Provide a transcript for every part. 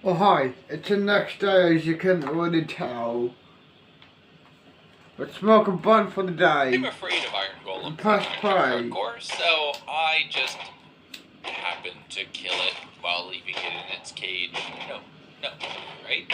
Oh hi, it's the next day as you can already tell. Let's smoke a blunt for the day. I'm afraid of iron golems. Press play. Hardcore, so I just happened to kill it while leaving it in its cage. No, right?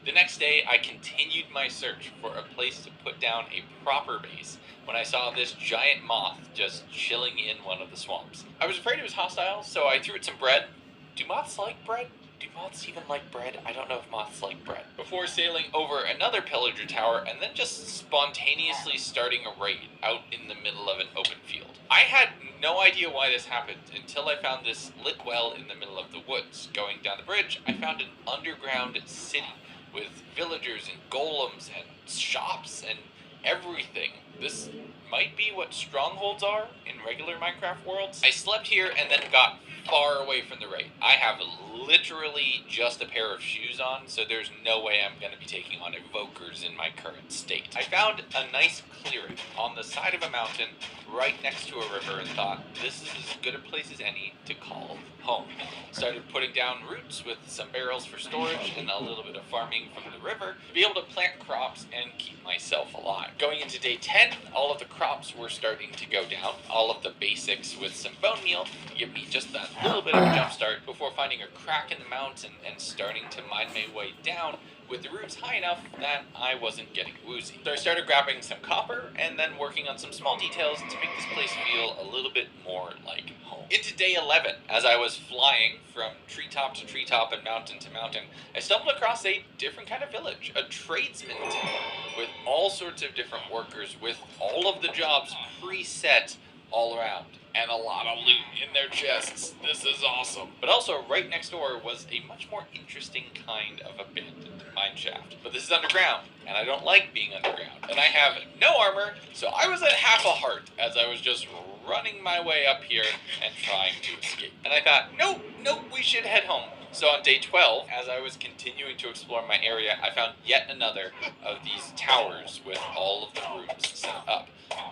The next day, I continued my search for a place to put down a proper base when I saw this giant moth just chilling in one of the swamps. I was afraid it was hostile, so I threw it some bread. Do moths like bread? Do moths even like bread? I don't know if moths like bread. Before sailing over another pillager tower and then just spontaneously starting a raid out in the middle of an open field. I had no idea why this happened until I found this lit well in the middle of the woods. Going down the bridge, I found an underground city with villagers and golems and shops and everything. This might be what strongholds are in regular Minecraft worlds. I slept here and then got far away from the raid. I have literally just a pair of shoes on, so there's no way I'm going to be taking on evokers in my current state. I found a nice clearing on the side of a mountain right next to a river and thought, this is as good a place as any to call home. Started putting down roots with some barrels for storage and a little bit of farming from the river to be able to plant crops and keep myself alive. Going into day 10, all of the crops were starting to go down. All of the basics with some bone meal to give me just that little bit of a jump start before finding a crack in the mountain and starting to mine my way down with the roots high enough that I wasn't getting woozy. So I started grabbing some copper and then working on some small details to make this place feel a little bit more like home. Into day 11, as I was flying from treetop to treetop and mountain to mountain, I stumbled across a different kind of village, a tradesman town with all sorts of different workers with all of the jobs preset all around, and a lot of loot in their chests. This is awesome. But also, right next door was a much more interesting kind of abandoned mine shaft. But this is underground, and I don't like being underground. And I have no armor, so I was at half a heart as I was just running my way up here and trying to escape. And I thought, nope, we should head home. So on day 12, as I was continuing to explore my area, I found yet another of these towers with all of the rooms set up.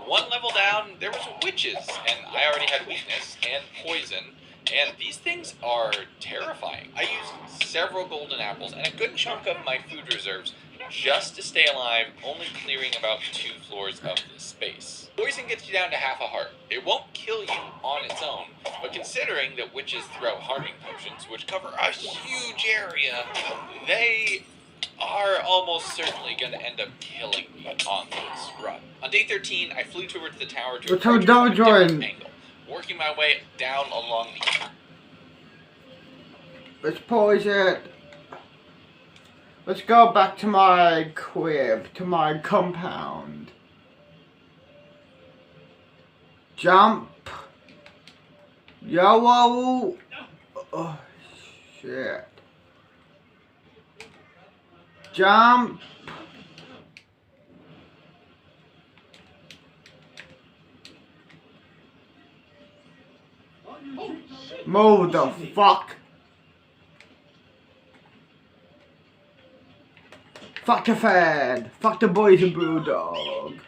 One level down, there was witches, and I already had weakness and poison, and these things are terrifying. I used several golden apples and a good chunk of my food reserves just to stay alive, only clearing about 2 floors of this space. Poison gets you down to half a heart. It won't kill you on its own, but considering that witches throw harming potions, which cover a huge area, they are almost certainly going to end up killing me on this run. On day 13, I flew towards the tower to approach from a different angle, working my way down along the... Let's pause it. Let's go back to my crib, to my compound. Jump. Yellow. Oh, shit. Jump. Move the fuck. Fuck the fan. Fuck the boys and bulldog.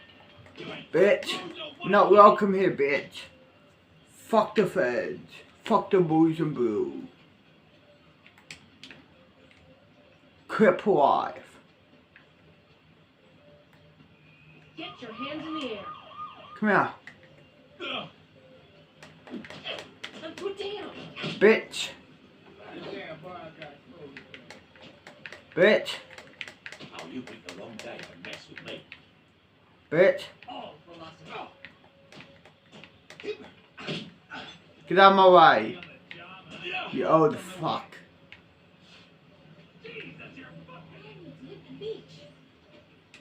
Bitch. You're not welcome here, bitch. Fuck the feds. Fuck the boys and blue. Crip life. Get your hands in the air. Come here. And put down. Bitch. Bitch. Oh, you picked the wrong day to mess with me. Bitch. Get out of my way. You old fuck.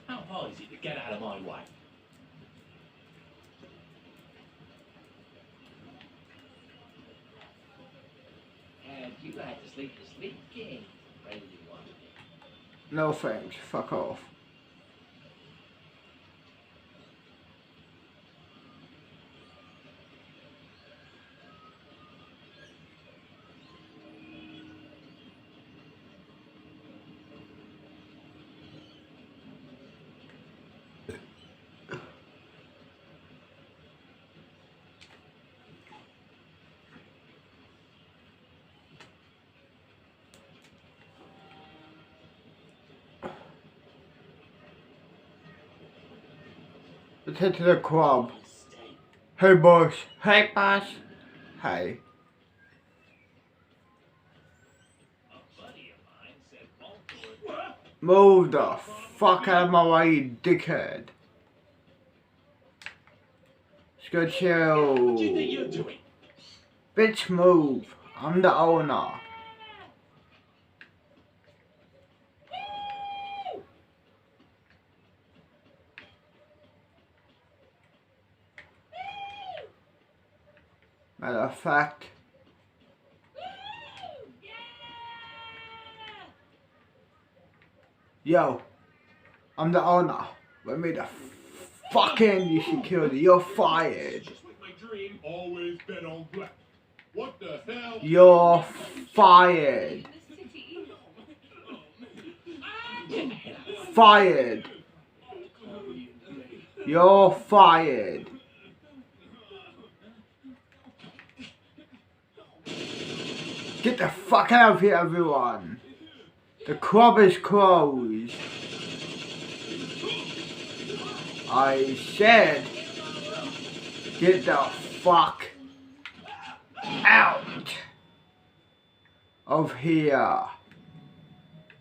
How hard is it to get out of my way? And you had to sleep the sleep game. Ready you wanted it. No thanks. Fuck off. Let's head to the club. Hey boss. Hey boss. Hey. Move the fuck out of my way, you dickhead. Let's go chill. What do you think you're doing? Bitch, move. I'm the owner. Matter of fact. Yo, I'm the owner. Let me the fuck in, you security. You're fired. Always bet on black. What the hell? You're fired. Fired. You're fired. Get the fuck out of here, everyone. The club is closed. I said, get the fuck out of here.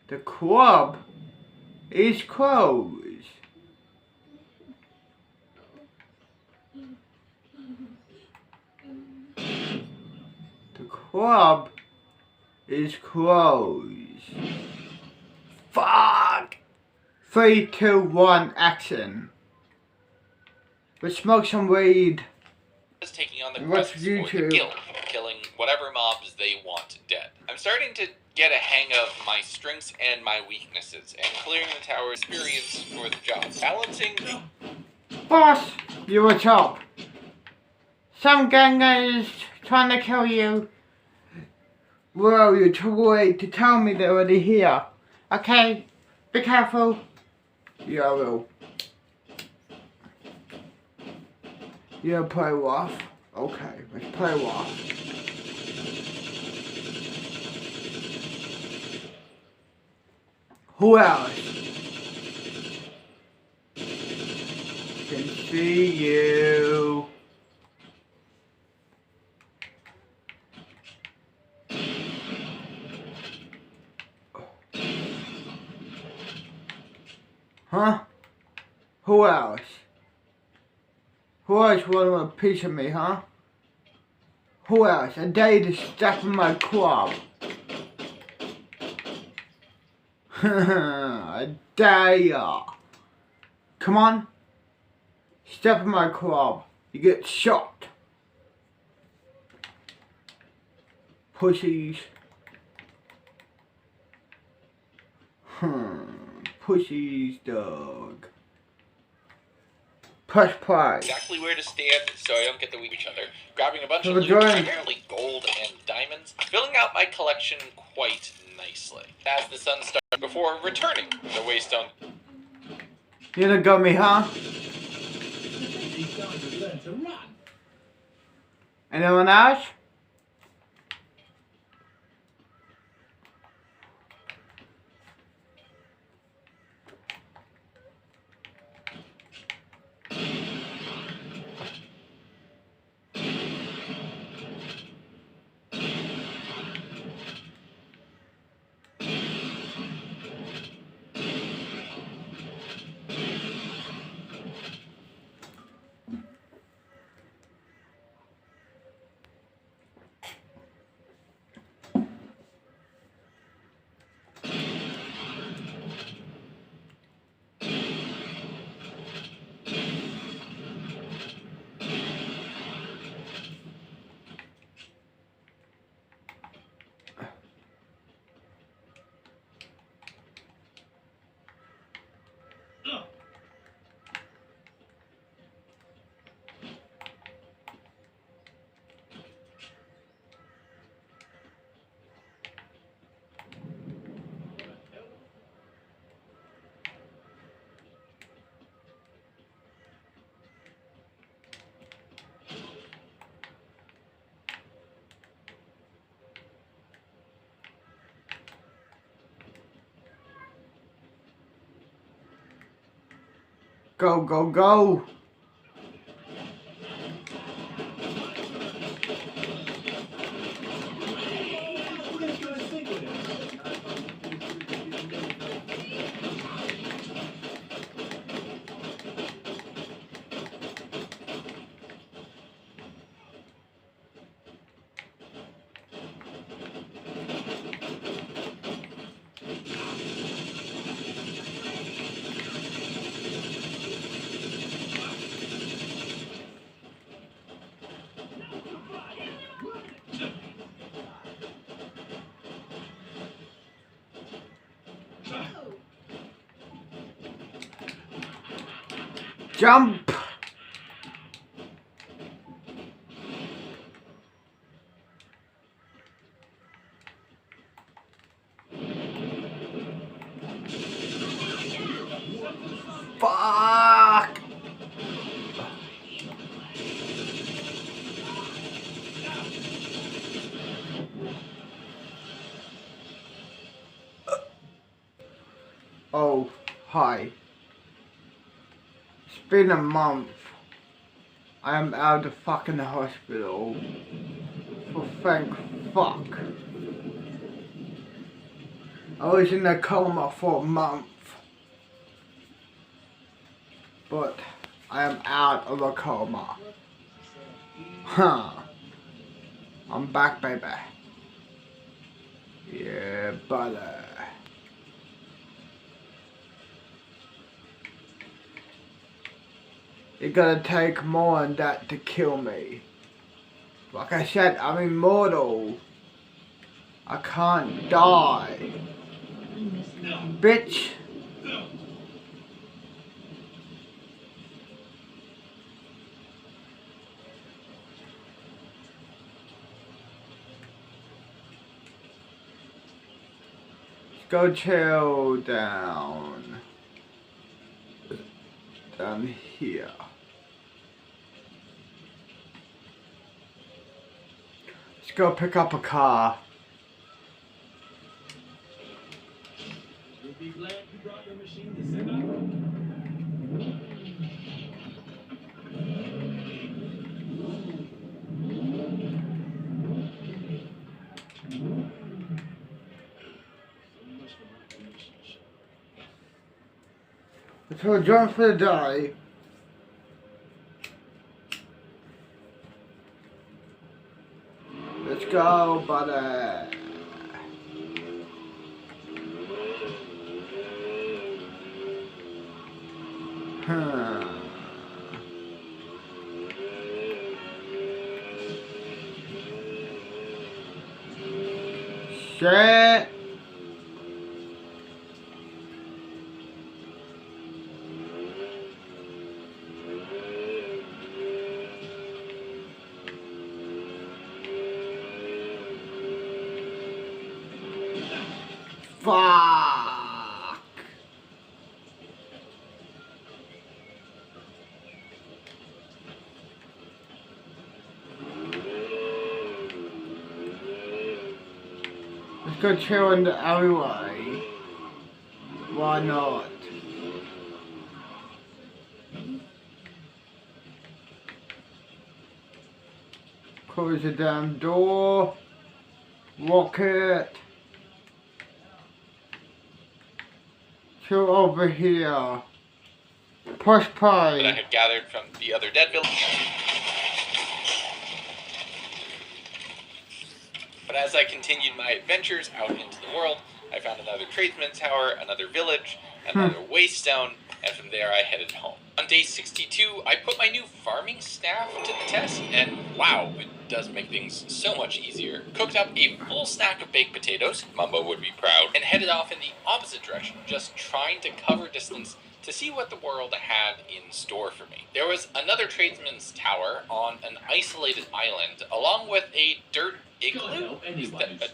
The club is closed. The club is closed. Fuck! 3, 2, 1, action. Let's smoke some weed. Is taking on the And watch quest for the YouTube. guild, killing whatever mobs they want dead. I'm starting to get a hang of my strengths and my weaknesses, and clearing the tower experience for the job. Balancing Boss, you what's up? Some gang is trying to kill you. Well, you're too late to tell me they're already here. Okay, be careful. Yeah, I will. Yeah, play rough. Okay, let's play rough. Who else? Can see you. Huh? Who else? Who else want a piece of me, huh? Who else? I dare you to step in my club. I dare ya. Come on. Step in my club. You get shot. Pussies. Pussies, dog. Press play. exactly where to stand so I don't get to weep each other. Grabbing a bunch So of we're loot, doing- primarily gold and diamonds, filling out my collection quite nicely. As the sun starts before returning the Waystone. You done got me, huh? These guys have learned to run. Anyone else? Go, go, go. Jump! Fuck! Oh, hi. It's been a month. I am out of the fucking hospital. For thank fuck. I was in a coma for a month. But I am out of a coma. Huh. I'm back, baby. Yeah, brother. It's gonna take more than that to kill me. Like I said, I'm immortal. I can't die. Bitch. Let's go chill down. Down here. Let's go pick up a car. You'll be glad you brought your machine to set up. So jump for the day. Let's go, buddy. Shit. Fuck. Let's go chill in the alleyway. Why not? Close the damn door. Lock it. Chill over here. Push That I play. had gathered from the other dead village. But as I continued my adventures out into the world, I found another tradesman's tower, another village, another waste stone, and from there I headed home. On day 62, I put my new farming staff to the test, and wow, it does make things so much easier. Cooked up a full stack of baked potatoes, Mumbo would be proud, and headed off in the opposite direction, just trying to cover distance to see what the world had in store for me. There was another tradesman's tower on an isolated island, along with a dirt igloo? A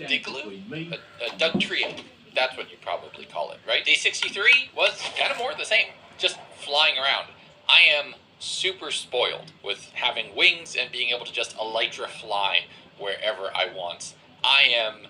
digloo? A dug trio. That's what you probably call it, right? Day 63 was kind of more the same, just flying around. I am super spoiled with having wings and being able to just elytra fly wherever I want. I'm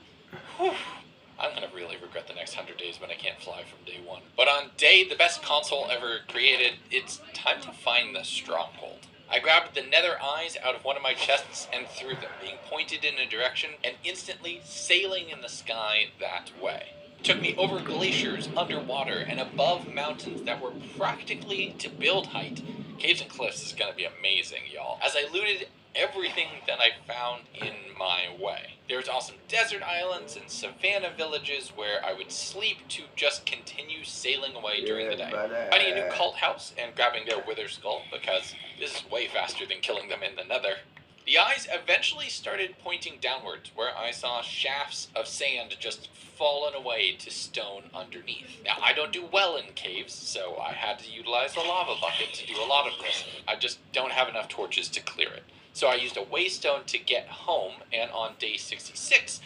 going to really regret the next 100 days when I can't fly from day one. But on day the best console ever created, it's time to find the stronghold. I grabbed the nether eyes out of one of my chests and threw them, being pointed in a direction and instantly sailing in the sky that way. It took me over glaciers, underwater, and above mountains that were practically to build height. Caves and Cliffs is going to be amazing, y'all, as I looted everything that I found in my way. There's awesome desert islands and savanna villages where I would sleep to just continue sailing away during the day. Finding a new cult house and grabbing their wither skull, because this is way faster than killing them in the nether. The eyes eventually started pointing downwards, where I saw shafts of sand just fallen away to stone underneath. Now, I don't do well in caves, so I had to utilize a lava bucket to do a lot of this. I just don't have enough torches to clear it. So I used a waystone to get home, and on day 66,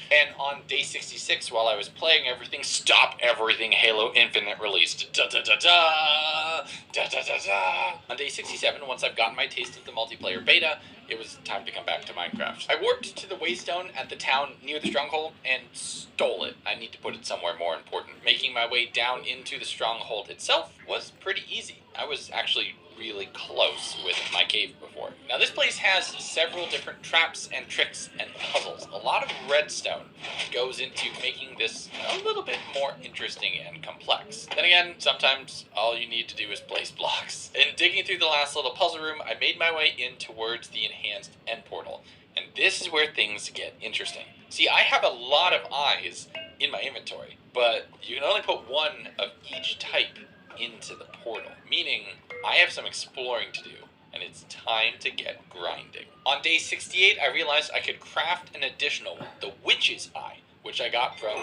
while I was playing everything, Stop Everything Halo Infinite released. Da da da da! Da da da da! On day 67, once I've gotten my taste of the multiplayer beta, it was time to come back to Minecraft. I warped to the waystone at the town near the stronghold and stole it. I need to put it somewhere more important. Making my way down into the stronghold itself was pretty easy. I was actually really close with my cave before. Now this place has several different traps and tricks and puzzles. A lot of redstone goes into making this a little bit more interesting and complex. Then again, sometimes all you need to do is place blocks. In digging through the last little puzzle room, I made my way in towards the enhanced end portal. And this is where things get interesting. See, I have a lot of eyes in my inventory, but you can only put one of each type into the portal, meaning I have some exploring to do, and it's time to get grinding. On day 68, I realized I could craft an additional one, the Witch's Eye, which I got from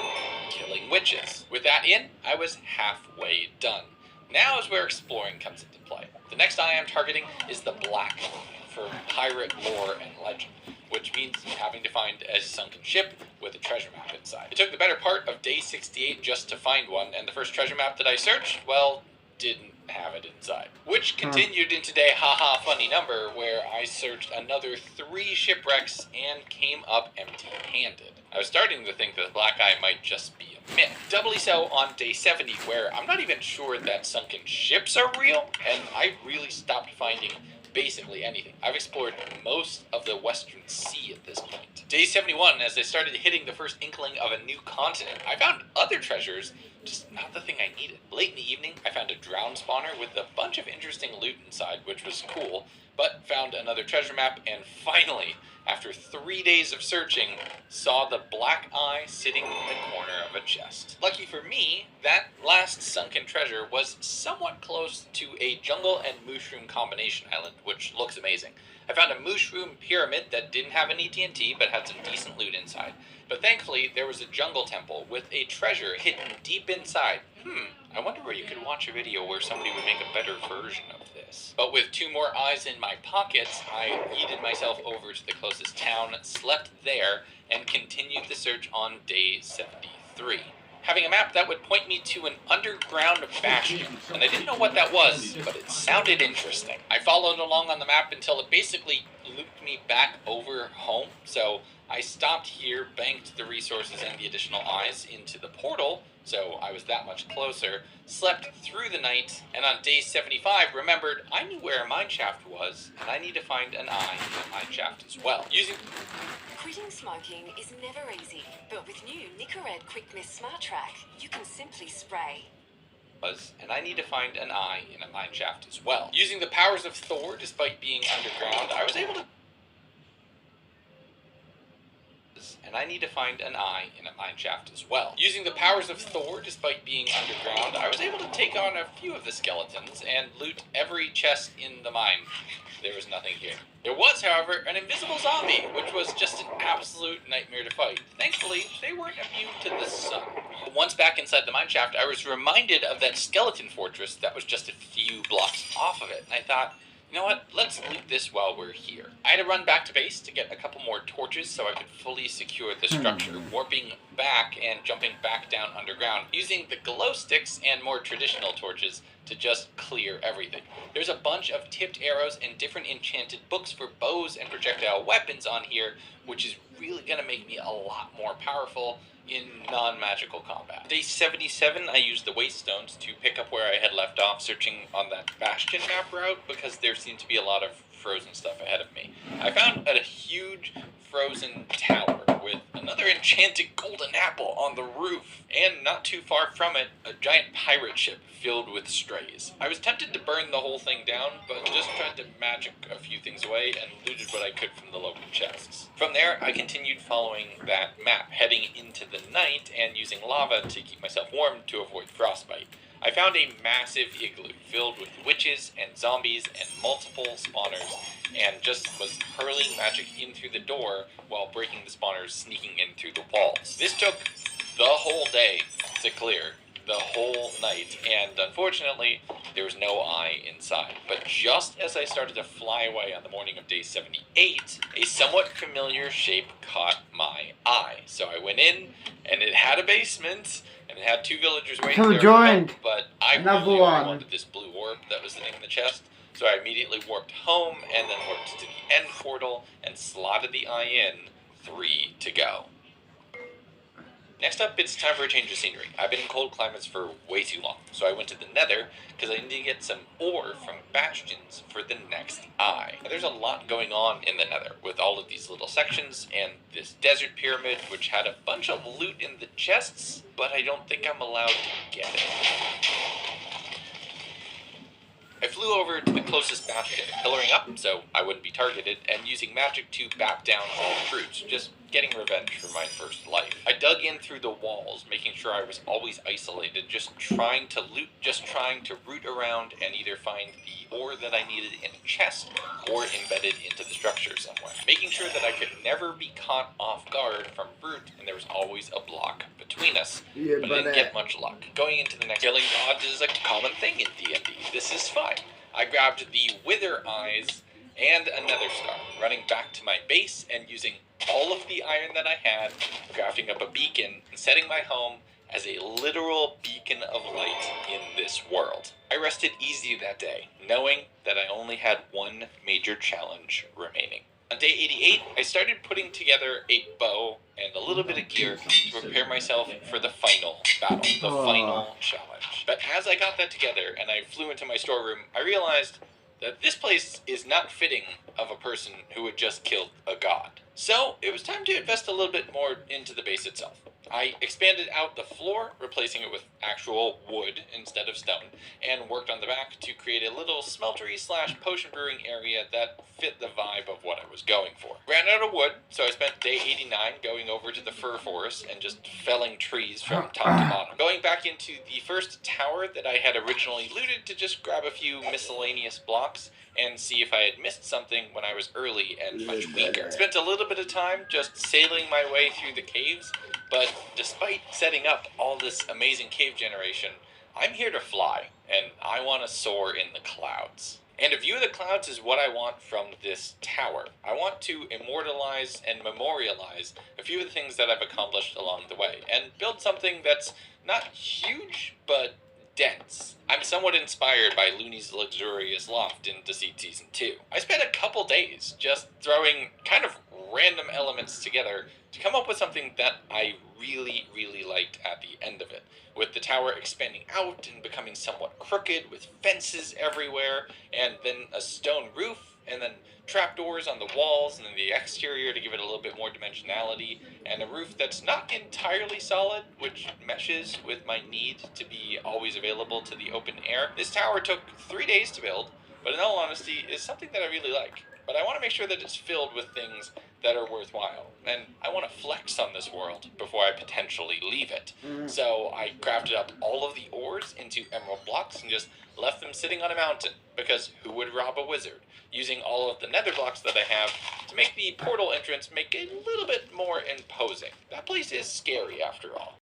killing witches. With that in, I was halfway done. Now is where exploring comes into play. The next eye I'm targeting is the Black Eye, for pirate lore and legend, which means having to find a sunken ship with a treasure map inside. It took the better part of day 68 just to find one, and the first treasure map that I searched, well, didn't have it inside. Which continued into day haha funny number, where I searched another 3 shipwrecks and came up empty-handed. I was starting to think that the Black Eye might just be a myth. Doubly so on day 70, where I'm not even sure that sunken ships are real, and I really stopped finding basically anything. I've explored most of the Western Sea at this point. Day 71, as I started hitting the first inkling of a new continent, I found other treasures, just not the thing I needed. Late in the evening, I found a drown spawner with a bunch of interesting loot inside, which was cool, but found another treasure map, and finally, after 3 days of searching, saw the Black Eye sitting in the corner of a chest. Lucky for me, that last sunken treasure was somewhat close to a jungle and mushroom combination island, which looks amazing. I found a mushroom pyramid that didn't have any TNT, but had some decent loot inside. But thankfully, there was a jungle temple with a treasure hidden deep inside. I wonder where you could watch a video where somebody would make a better version of this. But with 2 more eyes in my pockets, I yeeted myself over to the closest town, slept there, and continued the search on day 73. Having a map that would point me to an underground bastion, and I didn't know what that was, but it sounded interesting. I followed along on the map until it basically looped me back over home, so I stopped here, banked the resources and the additional eyes into the portal, so I was that much closer, slept through the night, and on day 75 remembered I knew where a mineshaft was, and I need to find an eye in a mineshaft as well. Quitting smoking is never easy, but with new Nicorette Quick Mist Smart Track, you can simply spray. And I need to find an eye in a mineshaft as well. Using the powers of Thor, despite being underground, I was able to take on a few of the skeletons and loot every chest in the mine. There was nothing here. There was, however, an invisible zombie, which was just an absolute nightmare to fight. Thankfully, they weren't immune to the sun. Once back inside the mineshaft, I was reminded of that skeleton fortress that was just a few blocks off of it, and I thought, you know what, let's loot this while we're here. I had to run back to base to get a couple more torches so I could fully secure the structure, warping back and jumping back down underground, using the glow sticks and more traditional torches to just clear everything. There's a bunch of tipped arrows and different enchanted books for bows and projectile weapons on here, which is really going to make me a lot more powerful in non-magical combat. Day 77, I used the Wastestones to pick up where I had left off searching on that Bastion map route, because there seemed to be a lot of frozen stuff ahead of me. I found a huge frozen tower with another enchanted golden apple on the roof, and not too far from it, a giant pirate ship filled with strays. I was tempted to burn the whole thing down, but just tried to magic a few things away and looted what I could from the local chests. From there, I continued following that map, heading into the night and using lava to keep myself warm to avoid frostbite. I found a massive igloo filled with witches and zombies and multiple spawners, and just was hurling magic in through the door while breaking the spawners sneaking in through the walls. This took the whole day to clear, the whole night, and unfortunately, there was no eye inside. But just as I started to fly away on the morning of day 78, a somewhat familiar shape caught my eye. So I went in, and it had a basement, and it had 2 villagers waiting So there. joined. But I Another really one. wanted this blue orb that was sitting in the chest. So I immediately warped home, and then warped to the end portal, and slotted the eye in. 3 to go. Next up, it's time for a change of scenery. I've been in cold climates for way too long, so I went to the Nether because I need to get some ore from bastions for the next eye. Now, there's a lot going on in the Nether with all of these little sections and this desert pyramid, which had a bunch of loot in the chests, but I don't think I'm allowed to get it. I flew over to the closest bastion, pillaring up so I wouldn't be targeted, and using magic to bat down all the brutes, just getting revenge for my first life. I dug in through the walls, making sure I was always isolated, just trying to loot, just trying to root around and either find the ore that I needed in a chest or embedded into the structure somewhere. Making sure that I could never be caught off guard from brute, and there was always a block between us. Yeah, But I didn't get much luck. Going into the next killing dodge is a common thing in D&D. This is fine. I grabbed the Wither Eyes and a Nether Star, running back to my base and using all of the iron that I had, crafting up a beacon, and setting my home as a literal beacon of light in this world. I rested easy that day, knowing that I only had one major challenge remaining. On day 88, I started putting together a bow and a little bit of gear to prepare myself for the final battle, the final challenge. But as I got that together and I flew into my storeroom, I realized that this place is not fitting of a person who had just killed a god. So it was time to invest a little bit more into the base itself. I expanded out the floor, replacing it with actual wood instead of stone, and worked on the back to create a little smeltery / potion brewing area that fit the vibe of what I was going for. Ran out of wood, so I spent day 89 going over to the fir forest and just felling trees from top to bottom. Going back into the first tower that I had originally looted to just grab a few miscellaneous blocks and see if I had missed something when I was early and much weaker. Spent a little bit of time just sailing my way through the caves, but despite setting up all this amazing cave generation, I'm here to fly, and I want to soar in the clouds. And a view of the clouds is what I want from this tower. I want to immortalize and memorialize a few of the things that I've accomplished along the way, and build something that's not huge, but dense. I'm somewhat inspired by Looney's luxurious loft in Deceit Season 2. I spent a couple days just throwing kind of random elements together to come up with something that I really, really liked at the end of it, with the tower expanding out and becoming somewhat crooked with fences everywhere, and then a stone roof, and then trapdoors on the walls and then the exterior to give it a little bit more dimensionality, and a roof that's not entirely solid, which meshes with my need to be always available to the open air. This tower took 3 days to build, but in all honesty is something that I really like. But I want to make sure that it's filled with things that are worthwhile, and I want to flex on this world before I potentially leave it. So I crafted up all of the ores into emerald blocks and just left them sitting on a mountain, because who would rob a wizard? Using all of the nether blocks that I have to make the portal entrance make a little bit more imposing. That place is scary after all.